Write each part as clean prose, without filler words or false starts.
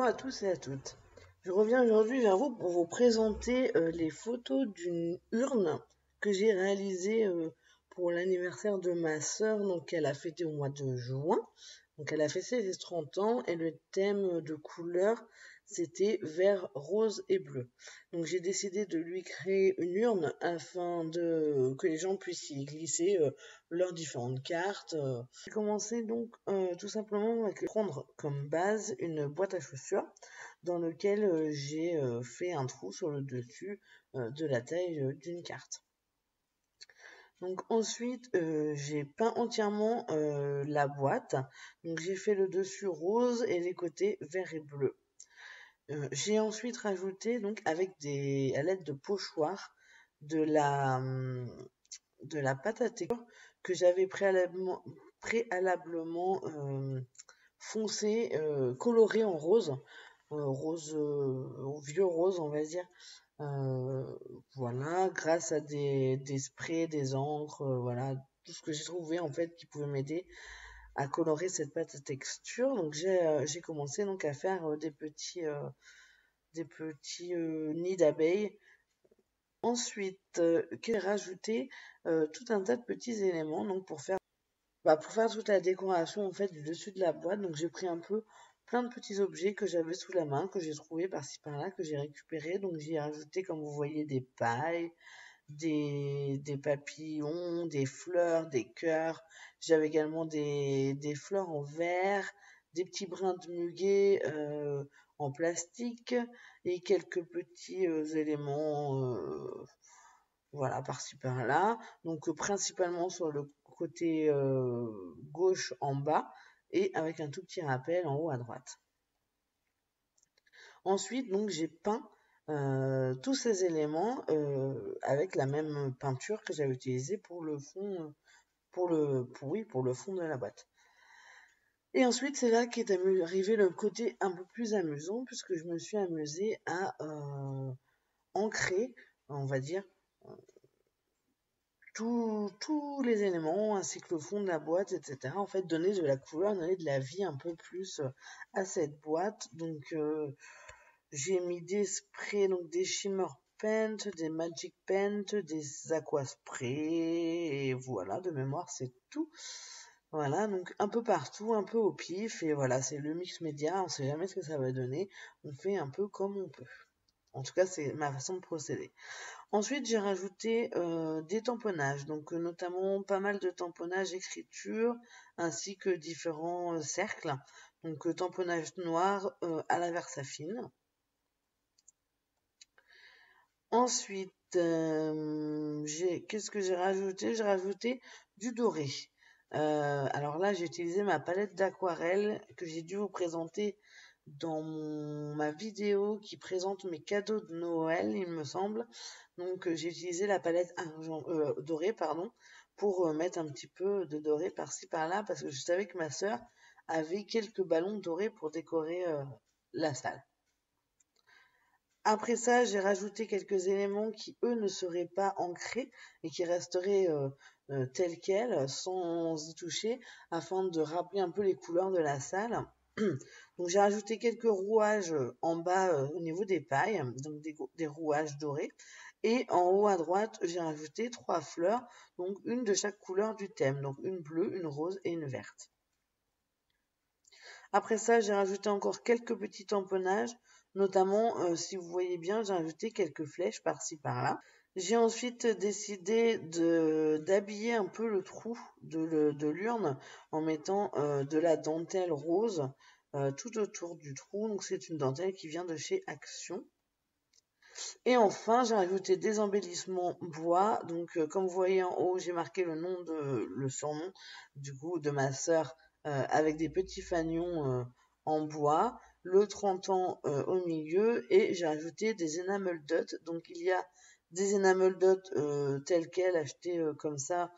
à tous et à toutes. Je reviens aujourd'hui vers vous pour vous présenter les photos d'une urne que j'ai réalisée pour l'anniversaire de ma sœur, donc elle a fêté au mois de juin. Donc elle a fait ses 30 ans et le thème de couleur c'était vert, rose et bleu. Donc j'ai décidé de lui créer une urne afin que les gens puissent y glisser leurs différentes cartes. J'ai commencé donc tout simplement avec prendre comme base une boîte à chaussures dans lequel j'ai fait un trou sur le dessus de la taille d'une carte. Donc ensuite, j'ai peint entièrement la boîte. Donc j'ai fait le dessus rose et les côtés vert et bleu. J'ai ensuite rajouté donc à l'aide de pochoirs de la pâte à texture que j'avais préalablement foncé, coloré en rose, au vieux rose on va dire. Voilà, grâce à des sprays, des encres, voilà, tout ce que j'ai trouvé en fait qui pouvait m'aider à colorer cette pâte à texture. Donc j'ai commencé donc à faire des petits nids d'abeilles. Ensuite, j'ai rajouté tout un tas de petits éléments donc pour faire toute la décoration en fait du dessus de la boîte. Donc j'ai pris un peu plein de petits objets que j'avais sous la main, que j'ai trouvé par-ci par-là, que j'ai récupéré. Donc j'ai rajouté, comme vous voyez, des pailles, des papillons, des fleurs, des cœurs. J'avais également des fleurs en verre, des petits brins de muguet en plastique et quelques petits éléments voilà, par-ci par-là. Donc principalement sur le côté gauche en bas et avec un tout petit rappel en haut à droite. Ensuite, donc j'ai peint tous ces éléments avec la même peinture que j'avais utilisée pour le fond, pour le fond de la boîte. Et ensuite, c'est là qu'est arrivé le côté un peu plus amusant, puisque je me suis amusée à ancrer, on va dire, tous les éléments, ainsi que le fond de la boîte, etc. En fait, donner de la couleur, donner de la vie un peu plus à cette boîte. Donc, j'ai mis des sprays, donc des shimmer paint, des magic paint, des aqua spray, et voilà, de mémoire, c'est tout. Voilà, donc un peu partout, un peu au pif, et voilà, c'est le mix média, on sait jamais ce que ça va donner, on fait un peu comme on peut. En tout cas, c'est ma façon de procéder. Ensuite, j'ai rajouté des tamponnages, donc notamment pas mal de tamponnages écriture, ainsi que différents cercles, donc tamponnage noir à la Versafine. Ensuite, qu'est-ce que j'ai rajouté? J'ai rajouté du doré. Alors là, j'ai utilisé ma palette d'aquarelle que j'ai dû vous présenter dans ma vidéo qui présente mes cadeaux de Noël, il me semble. Donc, j'ai utilisé la palette dorée, pardon, pour mettre un petit peu de doré par-ci par-là, parce que je savais que ma sœur avait quelques ballons dorés pour décorer la salle. Après ça, j'ai rajouté quelques éléments qui, eux, ne seraient pas ancrés et qui resteraient tels quels, sans y toucher, afin de rappeler un peu les couleurs de la salle. Donc j'ai rajouté quelques rouages en bas au niveau des pailles, donc des rouages dorés. Et en haut à droite, j'ai rajouté 3 fleurs, donc une de chaque couleur du thème, donc une bleue, une rose et une verte. Après ça, j'ai rajouté encore quelques petits tamponnages, notamment, si vous voyez bien, j'ai rajouté quelques flèches par-ci par-là. J'ai ensuite décidé d'habiller un peu le trou de l'urne en mettant de la dentelle rose tout autour du trou. Donc c'est une dentelle qui vient de chez Action. Et enfin, j'ai rajouté des embellissements bois. Donc comme vous voyez en haut, j'ai marqué le surnom du coup de ma sœur avec des petits fanions en bois, le 30 ans au milieu, et j'ai rajouté des enamel dots. Donc il y a des enamel dots tels quels achetés comme ça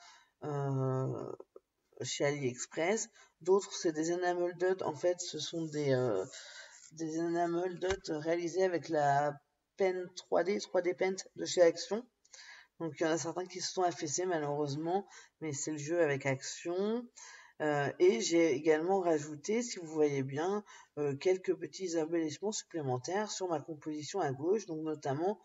chez AliExpress. D'autres, c'est des enamel dots. En fait, ce sont des enamel dots réalisés avec la pen 3D Paint de chez Action. Donc il y en a certains qui se sont affaissés malheureusement, mais c'est le jeu avec Action. Et j'ai également rajouté, si vous voyez bien, quelques petits embellissements supplémentaires sur ma composition à gauche, donc notamment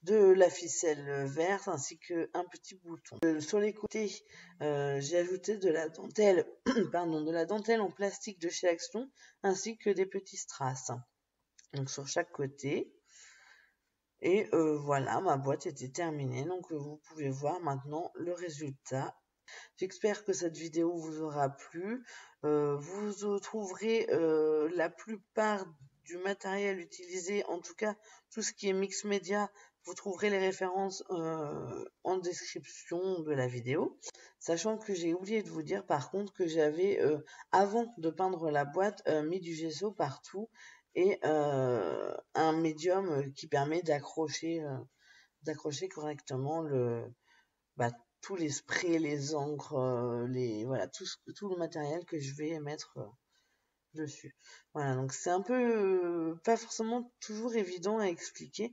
de la ficelle verte ainsi qu'un petit bouton. Sur les côtés, j'ai ajouté de la dentelle, pardon, de la dentelle en plastique de chez Action, ainsi que des petits strass. Donc sur chaque côté. Et voilà, ma boîte était terminée. Donc vous pouvez voir maintenant le résultat. J'espère que cette vidéo vous aura plu. Vous trouverez la plupart du matériel utilisé, en tout cas tout ce qui est mix média, vous trouverez les références en description de la vidéo. Sachant que j'ai oublié de vous dire par contre que j'avais, avant de peindre la boîte, mis du gesso partout et un médium qui permet d'accrocher correctement bah, tous les sprays, les encres, voilà, tout le matériel que je vais mettre dessus. Voilà, donc c'est un peu pas forcément toujours évident à expliquer,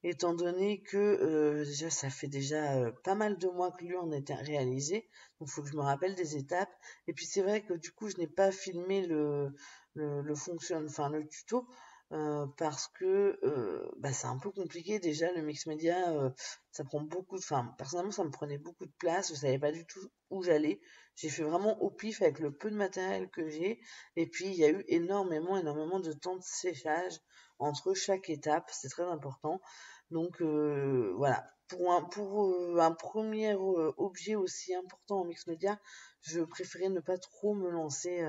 étant donné que déjà ça fait déjà pas mal de mois que l'urne était réalisée, donc il faut que je me rappelle des étapes. Et puis c'est vrai que du coup je n'ai pas filmé le tuto, parce que bah, c'est un peu compliqué déjà le mix média, ça prend personnellement ça me prenait beaucoup de place, je savais pas du tout où j'allais, j'ai fait vraiment au pif avec le peu de matériel que j'ai, et puis il y a eu énormément de temps de séchage entre chaque étape, c'est très important. Donc voilà, pour un premier objet aussi important en mix média, je préférais ne pas trop me lancer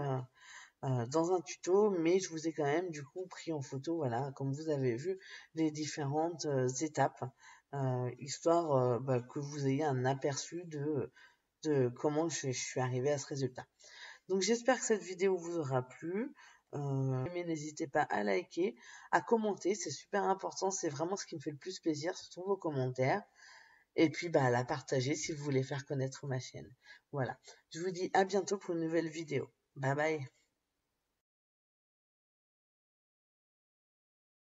dans un tuto, mais je vous ai quand même du coup pris en photo, voilà, comme vous avez vu, les différentes étapes, histoire bah, que vous ayez un aperçu de comment je suis arrivée à ce résultat. Donc j'espère que cette vidéo vous aura plu. Mais n'hésitez pas à liker, à commenter, c'est super important, c'est vraiment ce qui me fait le plus plaisir, ce sont vos commentaires. Et puis bah, à la partager si vous voulez faire connaître ma chaîne. Voilà, je vous dis à bientôt pour une nouvelle vidéo. Bye bye.